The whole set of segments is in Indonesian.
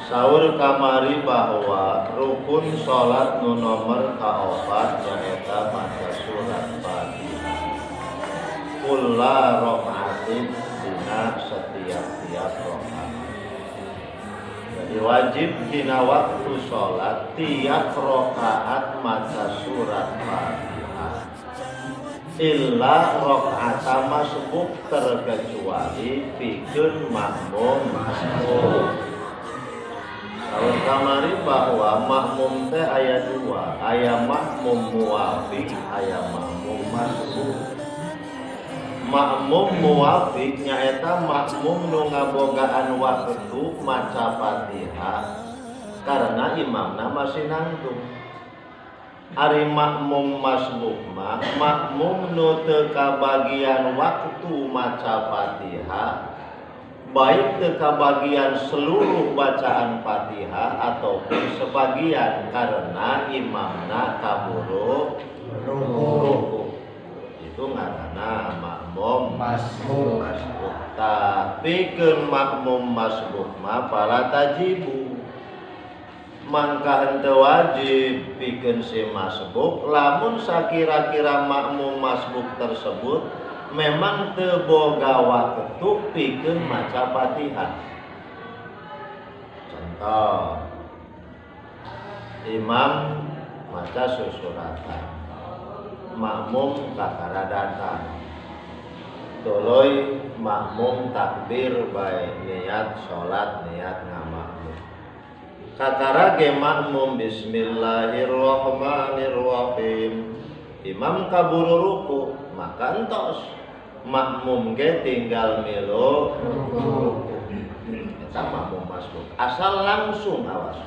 Saur kamari bahwa rukun salat nu nomer kaopat nyaeta maca surat Fatihah kulla rakaatin dina setiap-tiap rakaat. Jadi wajib dina waktu salat tiap rakaat maca surat Fatihah illa rakaat masbuk terkecuali pikeun makmum masbuk. Kalau kamari bahwa makmum teh aya dua, aya makmum muwafiq, aya makmum masbuk. Makmum muwafiq nyaeta makmum nu ngabogaan waktu maca Fatihah karena imamna masih nangtung. Ari makmum masbuk mah makmum nu teu kabagian waktu maca Fatihah, baik teu kabagian seluruh bacaan Fatihah ataupun sebagian karena imamna kaburu ruku. Itu ngaranna makmum masbuk. Tapi keun makmum masbuk mah fala tajibu. Mangka henteu wajib pikeun si masbuk lamun sakira-kira makmum masbuk tersebut memang teu boga waktu pikeun maca Fatihah. Contoh, imam maca susuratan, makmum kakara datang, tuluy makmum takbir bae niat salat niat ngamakmum. Kakara ge makmum bismillahirrahmanirrahim, imam kaburu ruku, maka entos makmum ge tinggal milu ruku. Eta makmum masbuk. Asal langsung awas.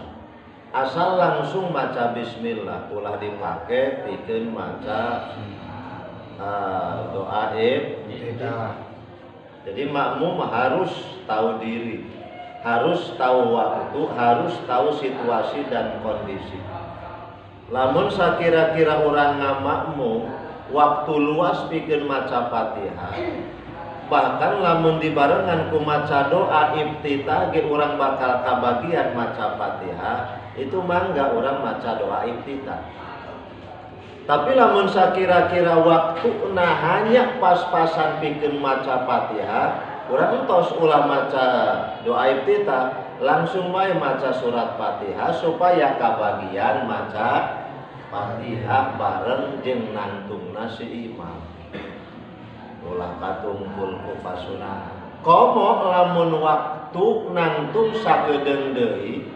Asal langsung maca bismillah ulah dipake pikeun maca doa ibtidah. Jadi makmum harus tahu diri, harus tahu waktu, harus tahu situasi dan kondisi. Lamun sakira-kira orang ngamakmum waktu luas pikeun maca Fatihah, bahkan lamun dibarengan ku maca doa ibtitah ge urang bakal kabagian maca Fatihah, itu mangga urang maca doa ibtitah. Tapi lamun sakira-kira waktu nah hanya pas-pasan pikeun maca Fatihah, urang entos ulah maca doa ibtitah, langsung bae maca surat Fatihah supaya kabagian maca Fatihah bareng jeung nantungna si imam. Ulah katungkul ku pasunah. Komo lamun waktu nantung sakedeung deui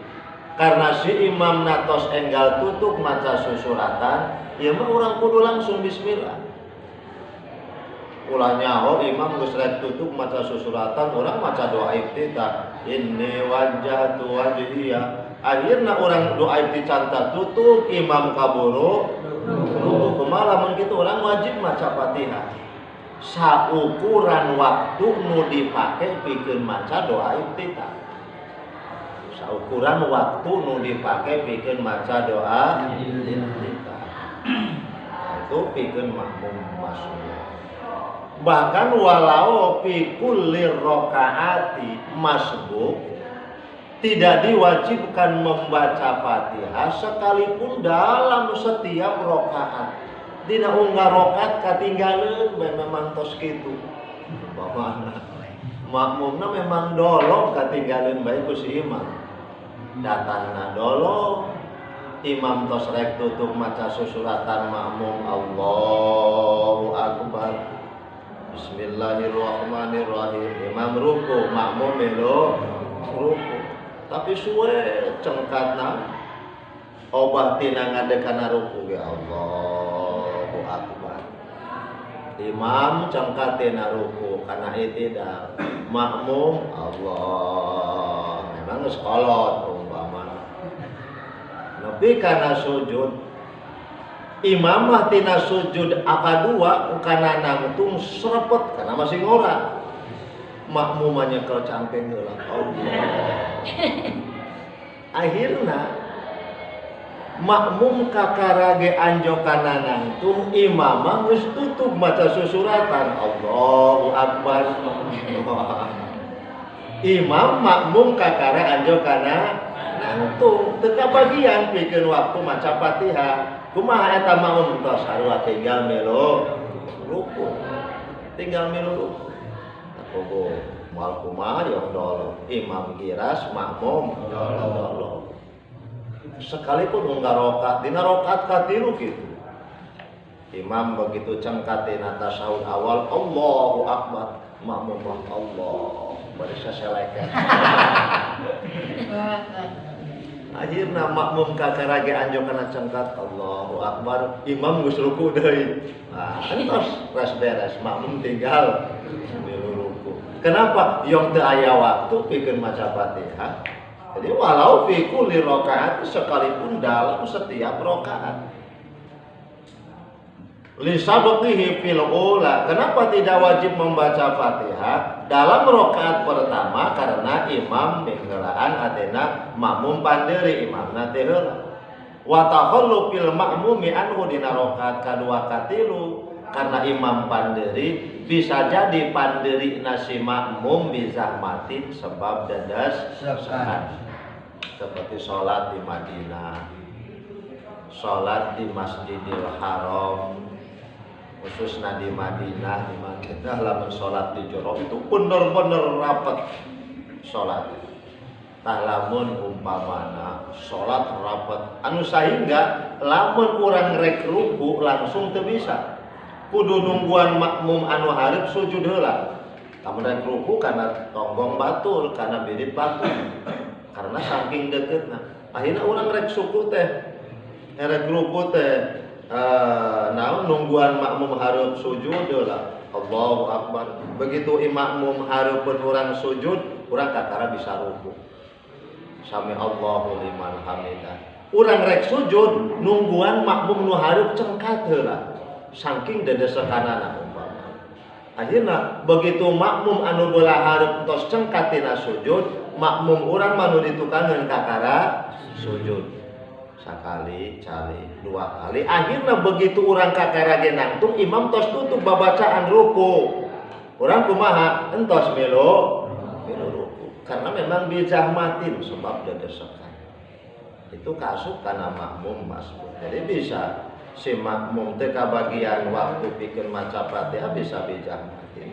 karena si imam natos enggal tutup maca susuratan, ieu mah urang kudu langsung bismillah. Ulah nyaho imam geus rek tutup maca susuratan, urang maca doa ibtidah. Inni wajjahtu wajhiya. Akhirna urang doa ibtidah tutup, imam kaburu ruku. Kumaha lamun kitu urang wajib maca Fatihah. Saukuran waktu nu dipake pikeun maca doa ibtidah. Saukuran waktu nu dipake pikeun maca doa ibtidah. Itu pikeun makmum masbuk. Bahkan walau fi kulli rakaati masbuk tidak diwajibkan membaca Fatihah sekalipun dalam setiap rakaat. Dina unggal rakaat katinggaleun bae memang tos kitu. Umpamana makmumna memang dolog katinggaleun bae ku si imam. Datangna dolog, imam tos rek tutup maca susuratan makmum Allahu Akbar. Bismillahirrahmanirrahim. Imam ruku, makmum melu ruku. Tapi suwe cengkatna obah tina ngadekana ruku ge Allahu Akbar. Imam cengkat tina ruku kana itidal. Makmum Allah. Memang geus kolot umpamana. Nepi kana sujud, imam mah tina sujud akadua kana nangtung srepet karena masih ngora. Makmum nyekel cangkeng heula. Allah. Akhirna makmum kakara ge anjokana nangtung, imam mah geus tutup maca susuratan Allahu Akbar. Imam makmum kakara anjo kana nangtung teka bagian pikeun waktu maca Fatihah. Kumaha eta makmum tos sarua tinggal melo ruku. Tinggal melo ruku. Aku moal kumaha yo dolo. Imam giras makmum dolo. Sekalipun enggak rokat, dina rokat katilu gitu. Imam begitu cengkatina tasawuf awal Allahu Akbar, makmum Allah bari saselekan. Akhirna makmum kakarage anjo kana cengkat Allahu Akbar, imam geus ruku deui. Nah, entos ras beres, makmum tinggal milu ruku. Kenapa? Yang teu aya waktu pikeun maca Fatihah. Jadi walau fi kulli rakaat sekalipun dalam setiap rakaat. Li sabqihi fil ula. Kenapa tidak wajib membaca Fatihah dalam rakaat pertama? Karena imam menggelaan adena makmum pandeuri imamna teh heula. Wa takhallu fil ma'mumi anhu dina rakaat kadua katilu. Karena imam pandeuri bisa jadi pandeuri nasi makmum bizahmatin sebab dadas sesakan. Seperti sholat di Madinah, sholat di Masjidil Haram, khususnya di Madinah, lamun sholat di jero itu bener-bener rapat sholat. Tah lamun umpamana sholat rapat, anu sehingga lamun urang rek ruku langsung teu bisa. Kudu nungguan makmum anu hareup sujud heula. Lamun rek ruku kana tonggong batul, kana birit batul. Karena saking deketna. Akhirnya urang rek suku teh, rek ruku teh, naon nungguan makmum hareup sujud heula. Allahu Akbar. Begitu makmum hareupeun urang sujud, urang kakara bisa ruku. Sami Allahu liman hamidah. Urang rek sujud nungguan makmum nu hareup cengkat heula. Saking dedesekanana umpama. Akhirna begitu makmum anu beula hareup tos cengkat tina sujud, makmum urang manu ditukangeun kakara sujud. Sakali, cali, dua kali. Akhirna begitu urang kakara ge nangtung, imam tos tutup babacaan ruku. Urang kumaha? Entos melo ruku. Karena memang bijahmatin sebab dedesekan. Itu kasuk kana makmum masbuk. Jadi bisa si makmum teh kabagian waktu pikeun maca Fatihah bisa bijahmatin.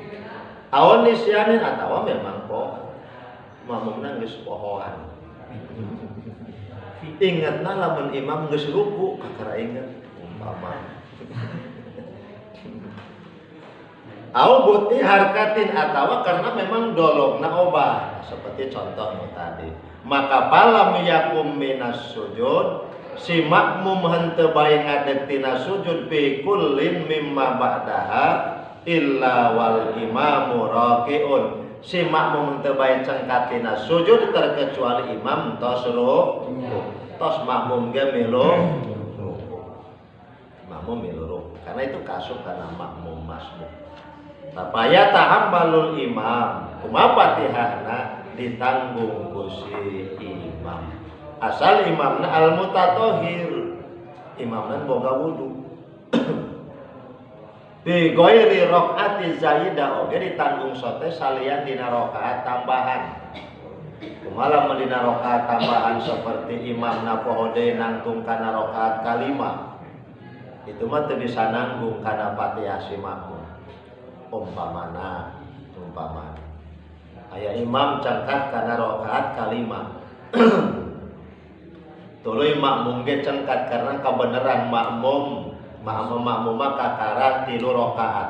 Awan nisyanin atawa memang poho. Makmumna geus pohoan. Ingatna lamun imam geus ruku, kakara inget umpama. Au buti harkatin atawa karena memang dologna obah, seperti contohnya tadi. Maka palam yakum minas sujud, si makmum henteu bae ngadeg tina sujud fi kullin mimma ba'daha illa wal imamu raqiun. Si makmum teu bae cengkat tina sujud terkecuali imam tos ruku. Tos makmum ge milu ruku. Makmum milu ruku. Karena itu kasuk kana makmum masbuk. Tapaya tahambalul imam. Kumaha Fatihahna ditanggung ku si imam. Asal imamna al-mutatahhir. Imamna boga wudu. Bi ghairi rakaati zaidah oge ditanggung sote salian dina rakaat tambahan. Kumaha lamun dina rakaat tambahan seperti imamna poho deui nangtung kana rakaat kalima. Itu mah teu bisa nanggung kana Fatihah si makmum. Umpamana aya imam cengkat kana rakaat kalima. Tuluy makmum ge cengkat karena kebenaran makmum kakara 3 rakaat.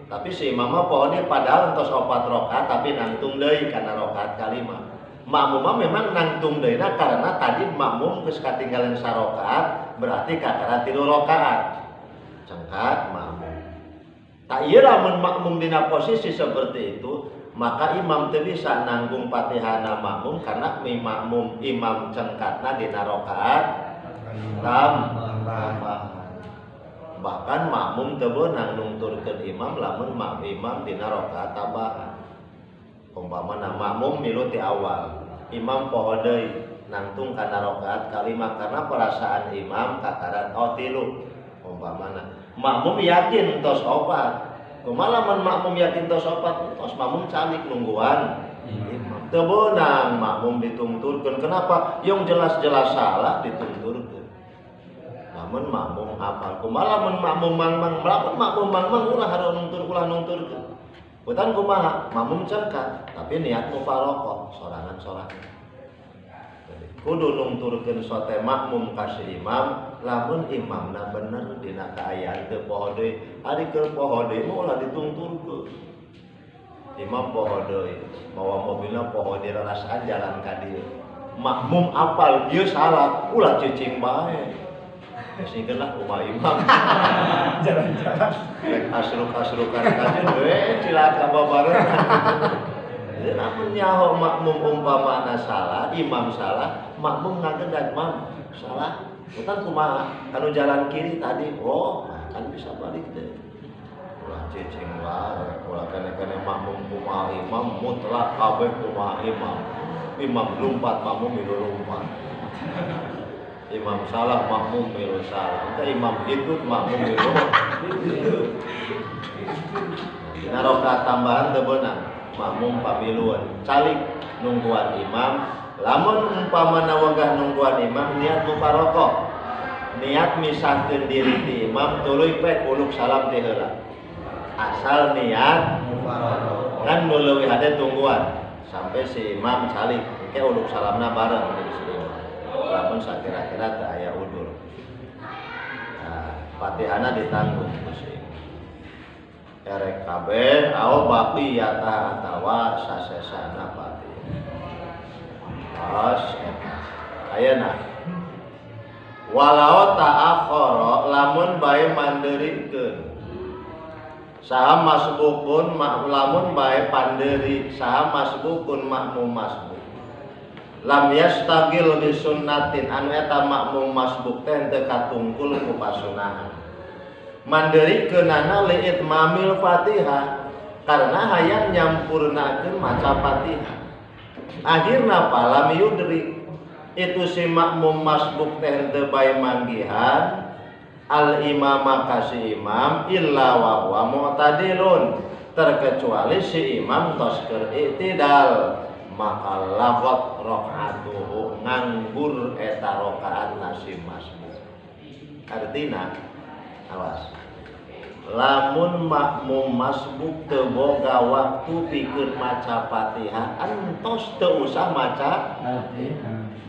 Tapi si imam mah pohonnya padahal entos 4 rakaat tapi nangtung deui kana rakaat kalima. Makmum mah memang nangtung deuna karena tadi makmum geus katinggalan sarakaat, berarti kakara 3 rakaat. Cengkat makmum. Tak iya lamun makmum dina posisi seperti itu, maka imam teu bisa nanggung Fatihahna makmum karena imam cengkatna dina rakaat tambahan. Bahkan makmum teu beunang nungturkeun imam lamun imam dina rakaat tambahan. Umpamana makmum milu ti awal, imam poho deui nangtung kana rakaat kalima karena perasaan imam kakaran 3. Umpamana makmum yakin tos 4. Kumaha lamun makmum yakin tos 4, tos makmum calik nungguan imam. teu beunang makmum ditungturkeun. Kenapa? Yang jelas-jelas salah ditungturkeun. Lamun makmum hafal, kumaha lamun makmum mangmang ulah hareup nungturkeun. Bukan kumaha, makmum cengkat, tapi niat mufaroqah, sorangan-sorangan. Jadi kudu nungturkeun sote makmum kasih imam, lamun imamna bener dina kaayaan teu poho deui, ari keur poho deui mah ulah ditungturkeun. Imam poho deui, mawa mobilna poho di rarasaan jalan ka dieu. Makmum apal ieu salah, ulah cicing bae. Sehingga lah rumah imam jalan-jalan asruk-asrukan kajen cilaka babarengan. Jadi namun nyaho makmum umpamana salah, imam salah, makmum ngagedan mam salah. Bukan kumaha anu jalan kiri tadi, kan bisa balik deh. Ulah cicing wae, ulah kene-kene makmum kumaha imam mutlak kabeh kumaha imam. Imam lumpat makmum milu lumpat. Imam salah makmum milu salah. Entah imam hidup makmum milu hidup. Dina rakaat tambahan teu beunang makmum pamiluan calik nungguan imam. Lamun umpamana wegah nungguan imam niat mufaroqah, niat misahkeun diri ti imam tuluy pek uluk salam teh heula. Asal niat mufaroqah kan nu leuwih hade tungguan sampai si imam calik engke uluk salamna bareng deui si imam. Lamun sakira-kira teu aya udur. Nah, Fatihahna ditanggung kusi. Erek kabeh au baqiyata atawa sasesana Fatihah. Pas ayeuna walau ta'akhara lamun bae mandeurikeun. Saha masbukun lamun bae pandeuri, saha masbukun makmum masbuk. Lam yastagil bi sunnatin anu eta makmum masbuk teh teu katungkul ku pasunahan. Mandeurikeunana li itmamil Fatihah karena hayang nyampurnakeun maca Fatihah. Akhirna palam yudrik itu si makmum masbuk teh teu bae manggihan al imama kasih imam illa wa huwa mu'tadilun, terkecuali si imam tos keur i'tidal maka lagot rakaatuhu nganggur eta rakaat nasi masbuk. Artina awas lamun makmum masbuk teu boga waktu pikeun maca Fatihah entos teu usah maca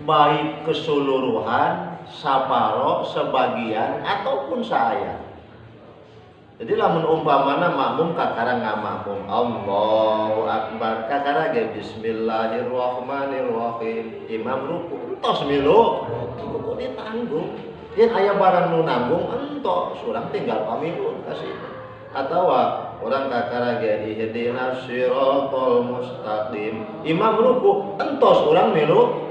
baik keseluruhan saparo sebagian ataupun saaya. Jadi lamun umpamana makmum kakara ngamakmum Allahu Akbar kakara ge bismillahirrahmanirrahim imam ruku entos milu ruku ditanggung yen aya barang nu nanggung entos urang tinggal pamilu kasih atawa urang kakara ge ihdinas siratal mustaqim imam ruku entos urang milu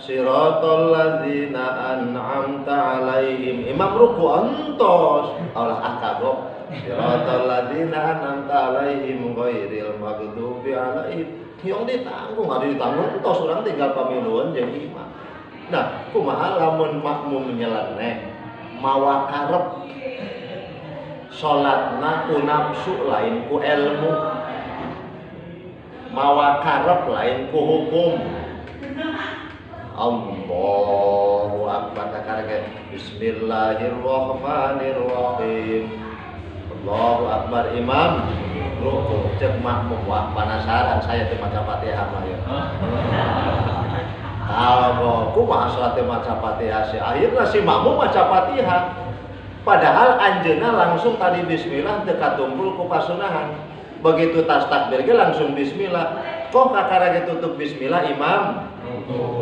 siratal ladzina an'amta alaihim imam ruku entos Allah akagok siratal ladzina an'amta alaihim ghairil maghdubi alaihim yang ditanggung ada ditanggung entos urang tinggal pamiluan jeung imam. Nah kumaha lamun makmum nyeleneh mawa karep salatna ku nafsu lain ku ilmu mawa karep lain ku hukum. Allahu Akbar kakara bismillahirrahmanirrahim Allahu Akbar imam ruku cek makmum wah penasaran saya teu maca Fatihah mah ya. Tahu kumaha salat teu maca Fatihah sih akhirna si makmum maca Fatihah padahal anjeunna langsung tadi bismillah teu katumpul ku pasunahan. Begitu tas takbir ge langsung bismillah. Kok kakara ge tutup bismillah imam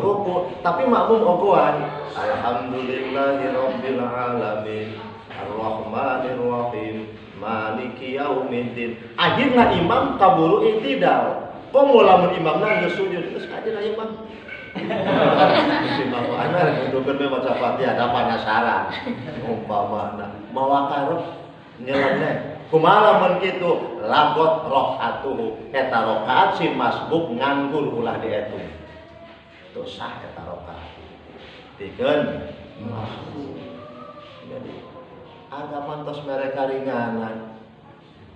ruku tapi makmum ogohan alhamdulillahirabbil alamin arrahmanirrahim maliki yaumiddin akhirna imam kaburu i'tidal kok lamun imamna geus sujud geus ajeuna imam imam ana dudukeun maca Fatihah ada penasaran umpamana mawa karep nyeleneh kumaha lamun kitu lagot rakaatuhu eta rakaat si masbuk nganggur ulah diitung dosa eta rakaat pikeun masbuk. Jadi agak mantos mereka ringanan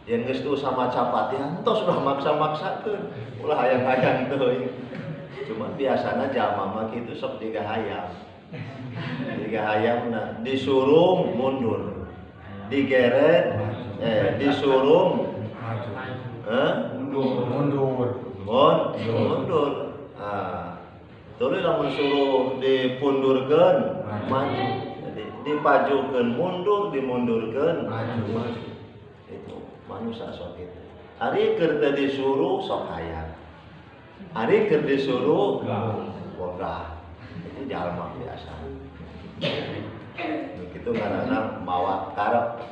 yang geus teu sama capatihan tos ulah maksa-maksakeun ulah hayang-hayang teuing. Cuma biasana jalma mah kitu sok jiga hayam. Jiga hayamna disuruh mundur. Digeret disuruh mundur. Tuluy lamun suruh dipundurkeun maju. Jadi dipajukeun mundur, dimundurkeun maju. Itu manusia sok itu. Ari keur teu disuruh sok hayang. Ari keur disuruh wogah. Itu jalma biasa. Begitu karena mawa karep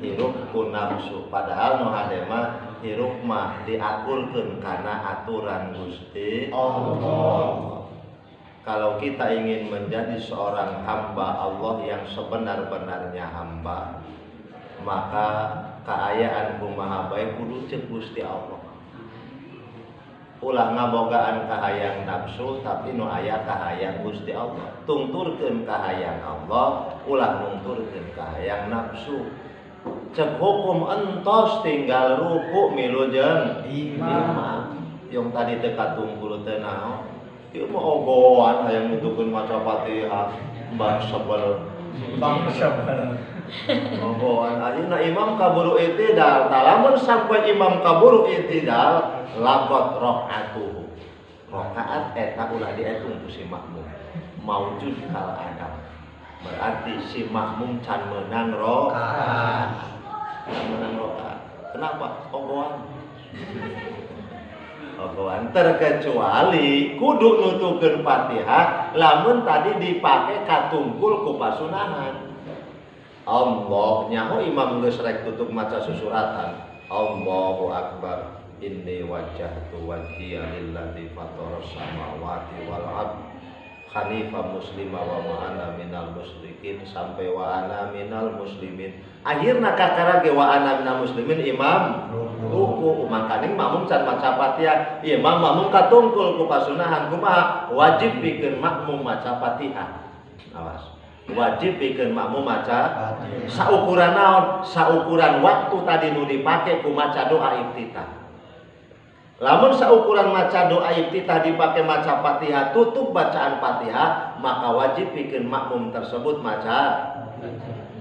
hirup ku nafsu. Padahal nu hade mah hirup mah diaturkeun kana aturan Gusti Allah. Kalau kita ingin menjadi seorang hamba Allah yang sebenar-benarnya hamba, maka kaayaan kumaha bae kudu ceuk Gusti Allah. Ulah ngabogaan kahayang nafsu tapi nu aya kahayang Gusti Allah. Tungturkeun kahayang Allah, ulah nungturkeun kahayang nafsu. Cek hukum entos tinggal ruku milu jeung imam. Yang tadi teu katungkul teu naon. Ieu mah ogoan hayang nutukeun maca Fatihah, mbah sebel. Ogoan ayeuna imam kaburu i'tidal, lamun sampai imam kaburu i'tidal, lagot rakaatuhu. Rakaat eta ulah diitung ku si makmum. Maujud kal adam. Berarti si makmum can menang rakaat. Menang rakaat. Kenapa? Ogoan. Ogoan terkecuali kudu nutukeun Fatihah lamun tadi dipake katungkul ku pasunahan. Allah nyaho imam geus rek tutup maca susuratan. Allahu akbar. Inni wajjahtu wajhiya lilladzi fataras samawati wal ardh hanifan muslima wa ma ana minal musyrikin sampai wa ana minal muslimin. Akhirna kakarage wa ana minal muslimin imam ruku makaning makmum can maca Fatihah, imam makmum katungkul ku pasunahan kumaha wajib pikeun makmum maca Fatihah. Awas. Wajib pikeun makmum maca saukuran naon? Saukuran waktu tadi nu dipake ku maca doa iftitah. Lamun saukuran maca doa iftitah dipake maca Fatihah tutup bacaan Fatihah, maka wajib pikeun makmum tersebut maca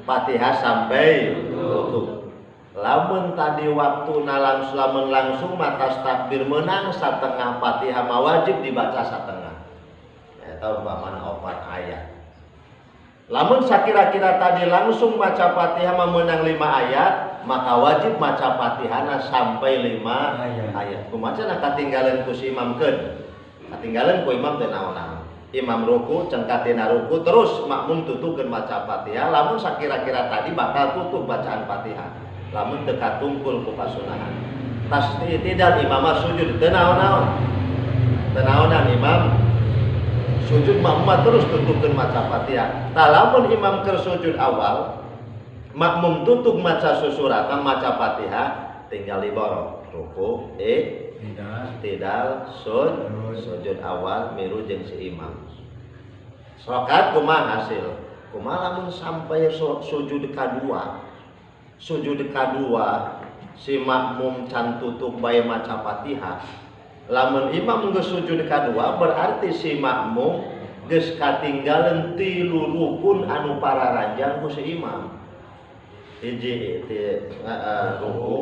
Fatihah sampai tutup. Lamun tadi waktuna langsung matas takbir menang satengah Fatihah mah wajib dibaca satengah. Eta umpamana 4 ayat. Lamun sakira-kira tadi langsung maca Fatihah mah menang 5 ayat, maka wajib maca Fatihahna sampai 5 ayat. Kumacana katinggalan ku si imam keun. Katinggalan ku imam teu naon-naon. Imam ruku cengkatina ruku terus makmum tutupkeun maca Fatihah, lamun sakira-kira tadi bakal tutup bacaan Fatihah. Lamun teu katungkul ku pasunahan. Tas tidak imam sujud teu naon-naon. Teu naonan imam sujud makmum terus tutupkeun maca Fatihah. Tah lamun imam keur sujud awal, makmum tutup maca susuratan maca Fatihah, tinggal ibaro ruku tidal sujud awal miru jeung si imam. Rakaat kumaha hasil? Kumaha lamun sampai sujud kadua. Sujud kadua si makmum can tutup bae maca Fatihah. Lamun imam geus sujud kadua berarti si makmum geus katinggalan 3 rukun anu pararanjang ku si imam. Hiji ruku,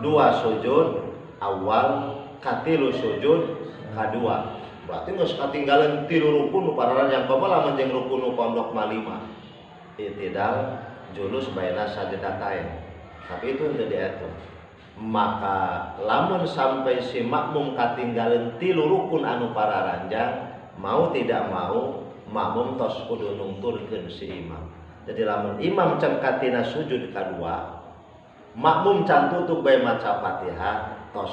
2 sujud awal, katilu sujud kadua. Berarti geus katinggalan 3 rukun nu pararanjang komo lamun jeung rukun nu pondok mah 5. I'tidal julus baina sajdatain. Tapi itu teu diatur. Maka lamun sampai si makmum katinggalan 3 rukun anu pararanjang, mau tidak mau makmum tos kudu nungturkeun si imam. Jadi lamun imam cengkatina sujud kadua, makmum can tutup bae maca Fatihah, tos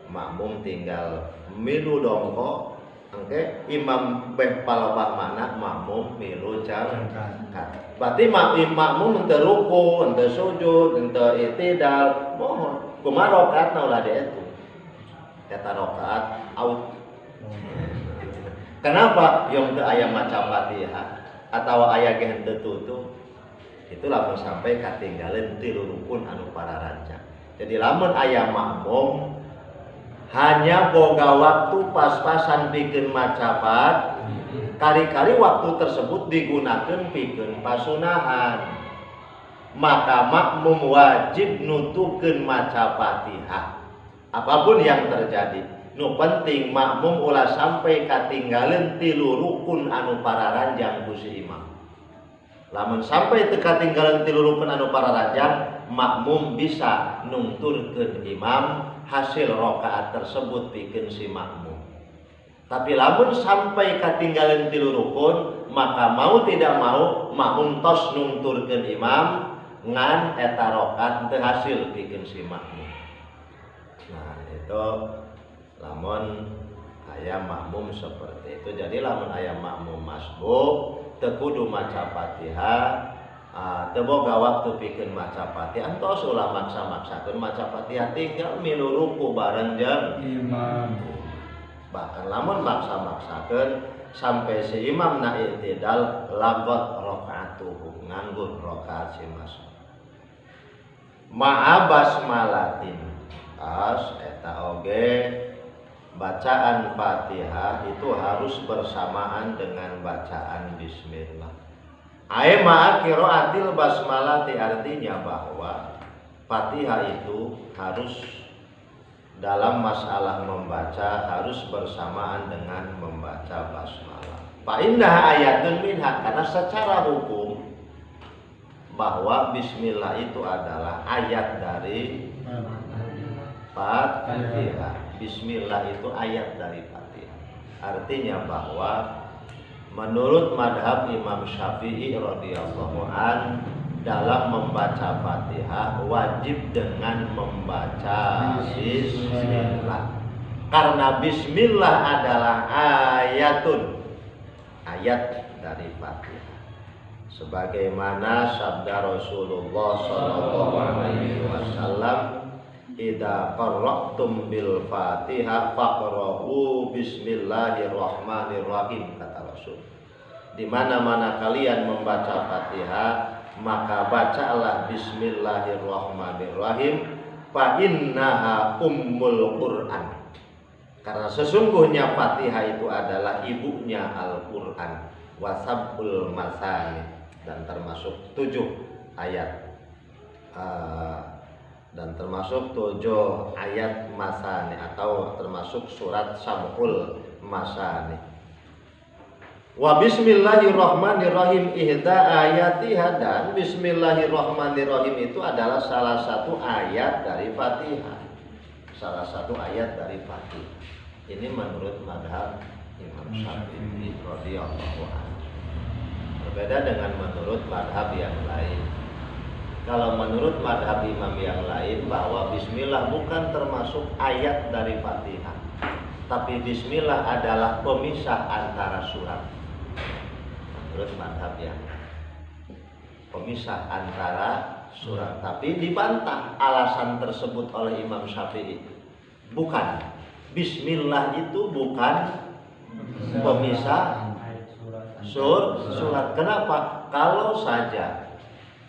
makmum tinggal milu dongko, engke imam beh palebah mana makmum milu cangkat. Berarti makmum henteu ruku, henteu sujud, henteu i'tidal, mohon kumaha rakaatna ulah diitu. Eta rakaat out. Kenapa? Yang teu aya maca Fatihah atau aya ge henteu tutup. Itu lamun sampai katinggalan 3 rukun anu pararanjang. Jadi lamun aya makmum hanya boga waktu pas-pasan pikeun macapat, kari-kari waktu tersebut digunakan pikeun pasunahan, maka makmum wajib nutukeun maca Fatihah apapun yang terjadi. Nu penting makmum ulah sampai katinggalan 3 rukun anu pararanjang ku si imam. Lamun sampai teu katinggalan 3 rukun anu pararanjang, makmum bisa nungturkeun imam hasil rakaat tersebut pikeun si makmum. Tapi lamun sampai katinggalan 3 rukun, maka mau tidak mau makmum tos nungturkeun imam ngan eta rakaat teu hasil pikeun si makmum. Nah, itu lamun aya makmum seperti itu. Jadi lamun aya makmum masbuk teu kudu maca Fatihah, teu boga waktu pikeun maca Fatihah, tos ulah maksa-maksakeun maca Fatihah tinggal milu ruku bareng jeung imam. Bahkan lamun maksa-maksakeun sampai si imam na i'tidal lagot rakaatuhu, nganggur rakaat si masbuk. Ma'a basmalatin, eta oge bacaan Fatihah itu harus bersamaan dengan bacaan bismillah. Ai ma'a qiraatil basmalati, artinya bahwa Fatihah itu harus dalam masalah membaca harus bersamaan dengan membaca basmalah. Fa innaha ayatun minha, karena secara hukum bahwa bismillah itu adalah ayat dari Fatihah. Bismillah itu ayat dari Fatihah. Artinya bahwa menurut madhab Imam Syafi'i radhiyallahu an, dalam membaca Fatihah wajib dengan membaca bismillah. Karena bismillah adalah ayatun, ayat dari Fatihah. Sebagaimana sabda Rasulullah sallallahu alaihi wasallam, idza qara'tum bil Fatihah faqra'u bismillahirrahmanirrahim, kata Rasul. Di mana-mana kalian membaca Fatihah, maka bacalah bismillahirrahmanirrahim, fa innaha ummul Qur'an. Karena sesungguhnya Fatihah itu adalah ibunya Al-Qur'an, wasabul masani, dan termasuk 7 ayat dan termasuk 7 ayat masani, atau termasuk surat Sab'ul Masani. Wa bismillahirrahmanirrahim ihda ayatiha, dan bismillahirrahmanirrahim itu adalah salah satu ayat dari Fatihah. Salah satu ayat dari Fatihah. Ini menurut madhab Imam Syafi'i radhiyallahu anhu. Berbeda dengan menurut madhab yang lain. Kalau menurut madhab imam yang lain, bahwa bismillah bukan termasuk ayat dari Fatihah, tapi bismillah adalah pemisah antara surat. Menurut madhab yang pemisah antara surat, tapi dibantah alasan tersebut oleh Imam Syafi'i. Bukan, bismillah itu bukan pemisah surat. Kenapa? Kalau saja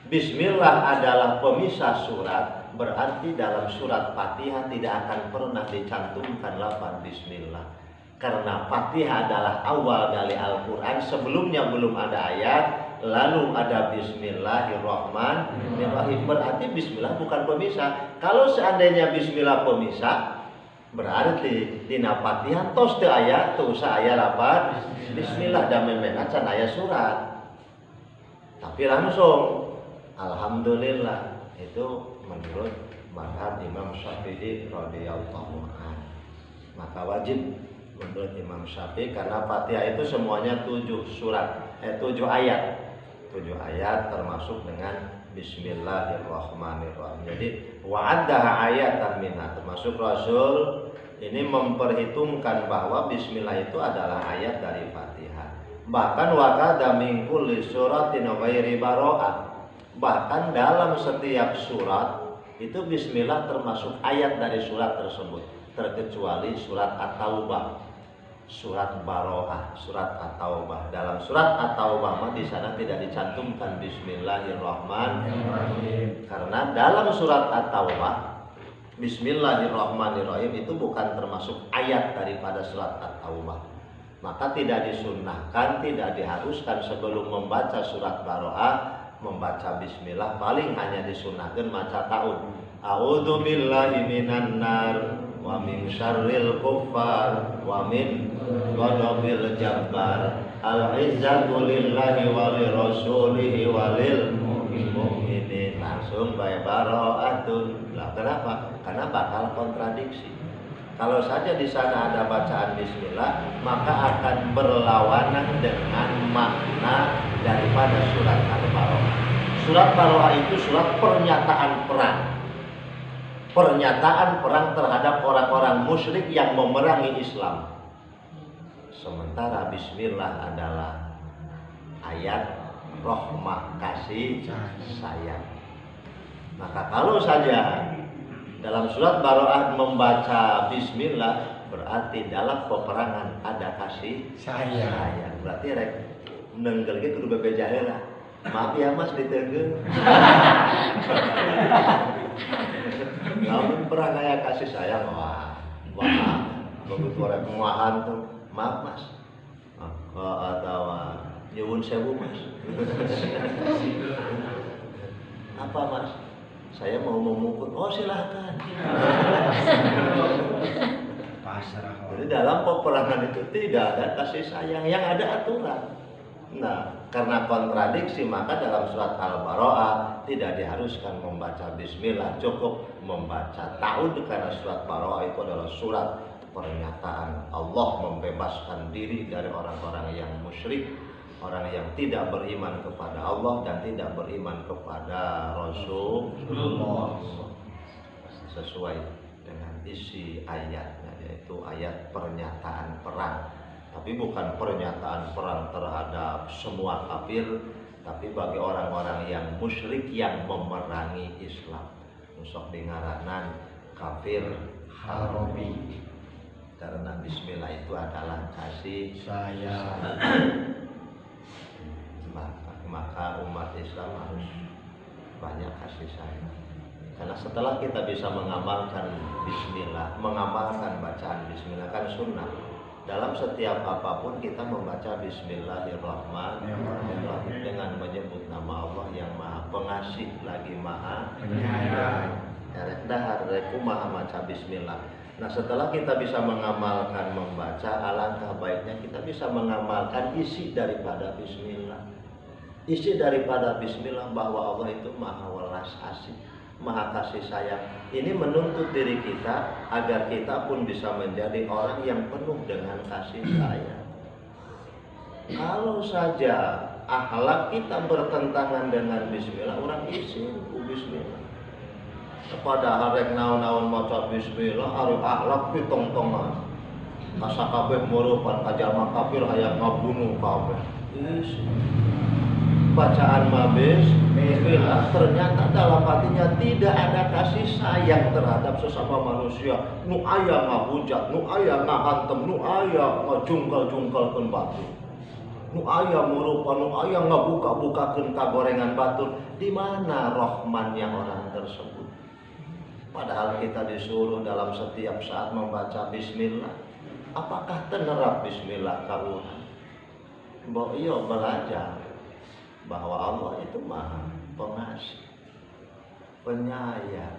bismillah adalah pemisah surat, berarti dalam surat Fatihah tidak akan pernah dicantumkan lafaz bismillah. Karena Fatihah adalah awal dari Al-Quran, sebelumnya belum ada ayat, lalu ada bismillahirrahmanirrahim. Berarti bismillah bukan pemisah. Kalau seandainya bismillah pemisah, berarti dina Fatihah tos teu aya, teu usah aya lafaz bismillah, dan memang can aya surat. Tapi langsung alhamdulillah, itu menurut mazhab Imam Syafi'i radhiyallahu anhu. Maka wajib menurut Imam Syafi'i, karena Fatihah itu semuanya 7 surat, 7 ayat. 7 ayat termasuk dengan bismillahirrahmanirrahim. Jadi wa'addaha ayatan minha, termasuk Rasul ini memperhitungkan bahwa bismillah itu adalah ayat dari Fatihah. Bahkan waqada min kulli suratin ghairi bara'ah. Bahkan dalam setiap surat itu bismillah termasuk ayat dari surat tersebut, terkecuali surat At-Taubah. surat Baroah, surat At-Taubah. Dalam surat At-Taubah di sana tidak dicantumkan Bismillahirrahmanirrahim. Karena dalam surat At-Taubah Bismillahirrahmanirrahim itu bukan termasuk ayat daripada surat At-Taubah. Maka tidak disunnahkan, tidak diharuskan sebelum membaca surat Baroah membaca bismillah, paling hanya disunnahkan maca ta'awudz. A'udzu billahi minan nar wa min syarril kuffar wa min ghadabil jabbar. Al-izzatu lillahi wa li rasulihi wa lil mu'minin. Langsung bae baro'atun. Lah kenapa? Karena bakal kontradiksi. Kalau saja di sana ada bacaan bismillah, maka akan berlawanan dengan makna daripada surat Al-Baroah. Surat Baroah itu surat pernyataan perang. Pernyataan perang terhadap orang-orang musyrik yang memerangi Islam. Sementara bismillah adalah ayat rahmah, kasih sayang. Maka kalau saja dalam surat Baroah membaca bismillah, berarti dalam peperangan ada kasih sayang. Berarti rek nenggel ge kudu bebe jahela. Maaf ya Mas diteungkeun. Namun perang aya kasih sayang, wah begitu rek muahan tuh, maaf Mas. Atau nyuwun sewu Mas. Apa Mas? Saya mau memukul. Oh silahkan. Jadi dalam peperangan itu tidak ada kasih sayang, yang ada aturan. Nah, karena kontradiksi maka dalam surat Al-Baroah tidak diharuskan membaca bismillah, cukup membaca ta'awudz, karena surat Baroah itu adalah surat pernyataan Allah membebaskan diri dari orang-orang yang musyrik, orang yang tidak beriman kepada Allah dan tidak beriman kepada Rasulullah, sesuai dengan isi ayatnya, yaitu ayat pernyataan perang. Tapi bukan pernyataan perang terhadap semua kafir, tapi bagi orang-orang yang musyrik yang memerangi Islam. Nusok dingaranan kafir harbi. Karena bismillah itu adalah kasih sayang. Maka umat Islam harus banyak kasih sayang. Karena setelah kita bisa mengamalkan bismillah, mengamalkan bacaan bismillah, kan sunnah. Dalam setiap apapun kita membaca bismillahirrahmanirrahim dengan menyebut nama Allah yang maha pengasih lagi maha penyayang. Dahar reku maha maca bismillah. Nah setelah kita bisa mengamalkan membaca, alangkah baiknya kita bisa mengamalkan isi daripada bismillah. Isi daripada bismillah bahwa Allah itu maha welas asih, maha kasih sayang. Ini menuntut diri kita agar kita pun bisa menjadi orang yang penuh dengan kasih sayang. Kalau saja akhlak kita bertentangan dengan bismillah, orang isi bismillah. Padahal rek naon-naon maca bismillah ari akhlak pitong-tongan. Asa kabeh murupan kajalma kafir hayang ngabunuh kabeh. Bacaan mabes bismillah ternyata dalam hatinya tidak ada kasih sayang terhadap sesama manusia. Nu aya ngahujat, nu aya ngahantem, nu aya ngajungkal-jungkalkeun batu, nu aya murupa, nu aya ngabuka-bukakeun kagorengan batur. Di mana rahmannya orang tersebut? Padahal kita disuruh dalam setiap saat membaca bismillah. Apakah tenerap bismillah kauhan? Mbok iya belajar bahwa Allah itu maha pengasih, penyayang.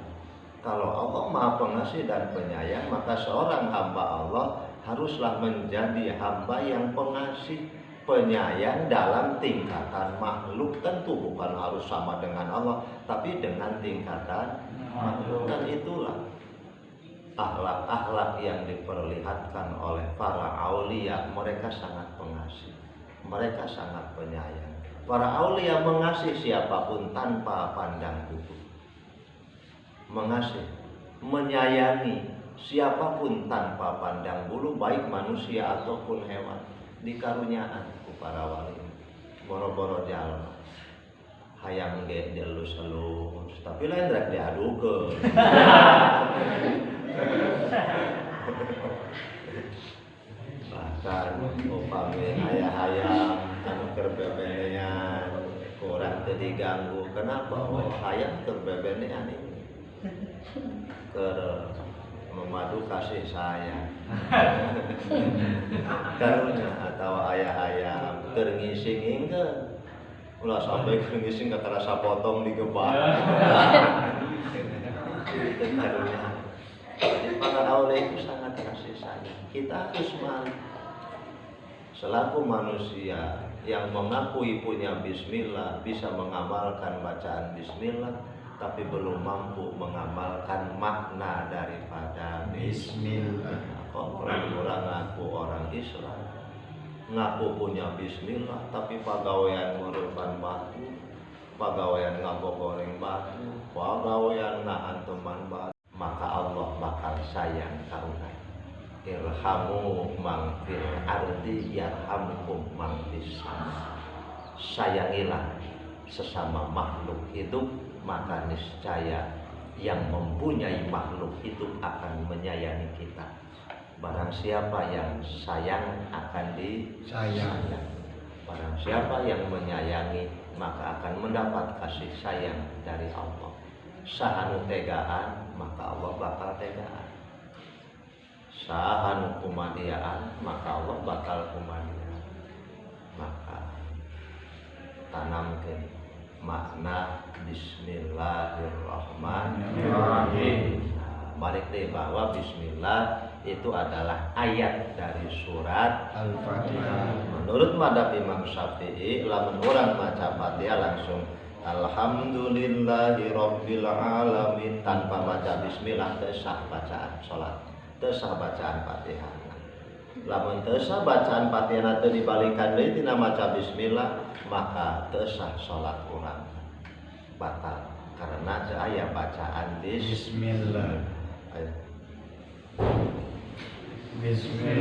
Kalau Allah maha pengasih dan penyayang, maka seorang hamba Allah haruslah menjadi hamba yang pengasih, penyayang dalam tingkatan makhluk. Tentu bukan harus sama dengan Allah, tapi dengan tingkatan makhluk. Dan itulah akhlak-akhlak yang diperlihatkan oleh para aulia. Mereka sangat pengasih, mereka sangat penyayang. Para aulia mengasihi siapapun tanpa pandang bulu, mengasihi, menyayangi siapapun tanpa pandang bulu, baik manusia ataupun hewan. Dikaruniaan ku para wali, boro-boro jalma hayang ge dielus-elus, tapi lain rek diadukeun. kan upami aya hayam anu keur bebenean kurang teu diganggu. Kenapa? Oh, hayam keur bebenean ini keur memadu kasih sayang karunya atau aya hayam keur ngising hingga ulah sampai keur ngising gak terasa potong di gebak. Karunya para aulia itu sangat kasih sayang. Kita harus mari selaku manusia yang mengakui punya bismillah, bisa mengamalkan bacaan bismillah, tapi belum mampu mengamalkan makna daripada bismillah. Kok orang ngaku orang Islam, ngaku punya bismillah, tapi pagawean ngurban batu, pagawean ngagogoreng batu, pagawean nahan teman batu, maka Allah bakal sayang karuna. Irhamu man fil ardi yarhamkum man fis sama. Sayangilah sesama makhluk hidup, maka niscaya yang mempunyai makhluk hidup akan menyayangi kita. Barang siapa yang sayang akan disayang. Barang siapa yang menyayangi maka akan mendapat kasih sayang dari Allah. Sahanu tegaan maka Allah bakal tegaan. Sahanu kumadiaan maka Allah bakal kumadiaan. Maka tanamkeun makna Bismillahirrahmanirrahim. Balik deh bahwa Bismillah itu adalah ayat dari surat Al-Fatihah. Menurut madhab Imam Syafi'i, lamun urang maca Fatihah langsung Alhamdulillahi Rabbil Alamin tanpa baca Bismillah teu sah bacaan salat, teu sah bacaan Fatihah. Lamun teu sah bacaan Fatihah teu dibalikan deui tina maca Bismillah, maka teu sah salat urang. Batal karena teu aya bacaan Bismillah. Bismillah.